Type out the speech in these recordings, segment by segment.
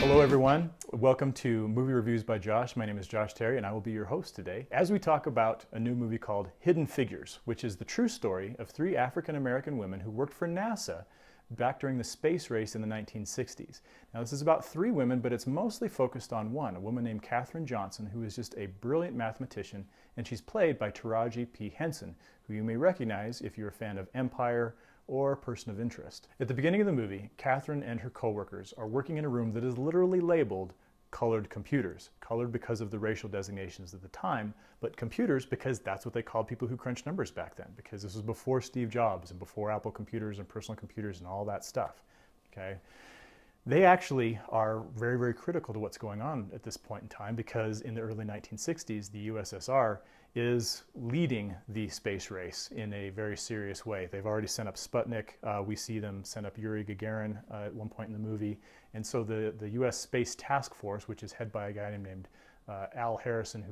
Hello everyone, welcome to Movie Reviews by Josh. My name is Josh Terry and I will be your host today as we talk about a new movie called Hidden Figures, which is the true story of three African-American women who worked for NASA back during the space race in the 1960s. Now this is about three women, but it's mostly focused on one, a woman named Katherine Johnson, who is just a brilliant mathematician, and she's played by Taraji P. Henson, who you may recognize if you're a fan of Empire or Person of Interest. At the beginning of the movie, Katherine and her co-workers are working in a room that is literally labeled colored computers. Colored because of the racial designations at the time, but computers because that's what they called people who crunched numbers back then, because this was before Steve Jobs and before Apple computers and personal computers and all that stuff, okay? They actually are very, very critical to what's going on at this point in time, because in the early 1960s, the USSR is leading the space race in a very serious way. They've already sent up Sputnik. We see them send up Yuri Gagarin at one point in the movie. And so the US Space Task Force, which is headed by a guy named Al Harrison,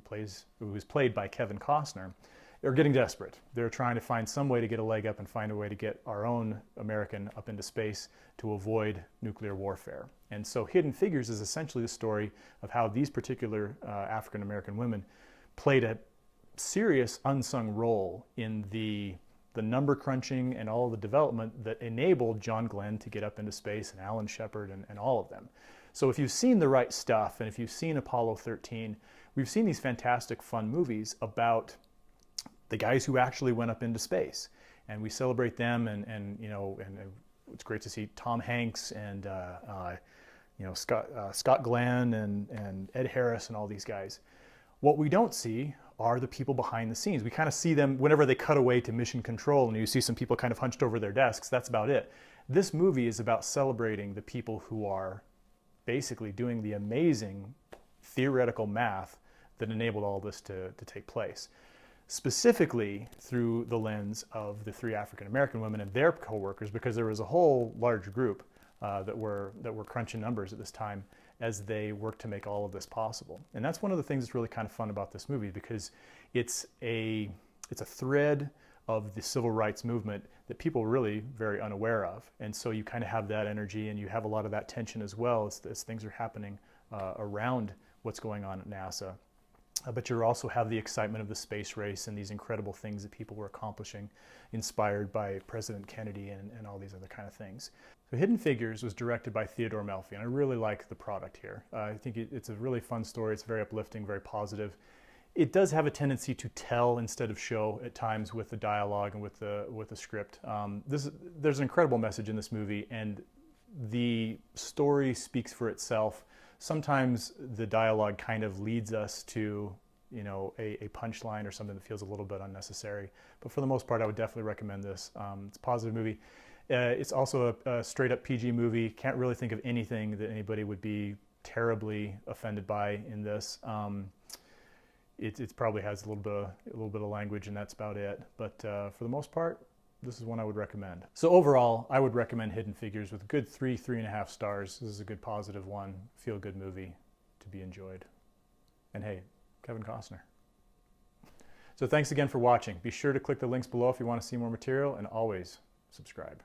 who is played by Kevin Costner, they're getting desperate. They're trying to find some way to get a leg up and find a way to get our own American up into space to avoid nuclear warfare. And so Hidden Figures is essentially the story of how these particular African-American women played a serious unsung role in the number crunching and all of the development that enabled John Glenn to get up into space, and Alan Shepard and all of them. So if you've seen The Right Stuff and if you've seen Apollo 13, we've seen these fantastic fun movies about the guys who actually went up into space, and we celebrate them, and you know, and it's great to see Tom Hanks and you know, Scott Glenn and Ed Harris and all these guys. What we don't see are the people behind the scenes. We kind of see them whenever they cut away to mission control and you see some people kind of hunched over their desks. That's about it. This movie is about celebrating the people who are basically doing the amazing theoretical math that enabled all this to take place, specifically through the lens of the three African-American women and their co-workers, because there was a whole large group that were crunching numbers at this time as they work to make all of this possible. And that's one of the things that's really kind of fun about this movie, because it's a thread of the civil rights movement that people are really very unaware of. And so you kind of have that energy, and you have a lot of that tension as well as things are happening around what's going on at NASA. But you also have the excitement of the space race and these incredible things that people were accomplishing, inspired by President Kennedy and all these other kind of things. So Hidden Figures was directed by Theodore Melfi, and I really like the product here. I think it's a really fun story. It's very uplifting, very positive. It does have a tendency to tell instead of show at times with the dialogue and with the script. There's an incredible message in this movie, and the story speaks for itself. Sometimes the dialogue kind of leads us to, you know, a punchline or something that feels a little bit unnecessary. But for the most part, I would definitely recommend this. It's a positive movie. It's also a straight up PG movie. Can't really think of anything that anybody would be terribly offended by in this. It probably has a little bit of language, and that's about it. But for the most part, this is one I would recommend. So overall, I would recommend Hidden Figures with a good 3.5 stars. This is a good positive one, feel-good movie to be enjoyed. And hey, Kevin Costner. So thanks again for watching. Be sure to click the links below if you want to see more material, and always subscribe.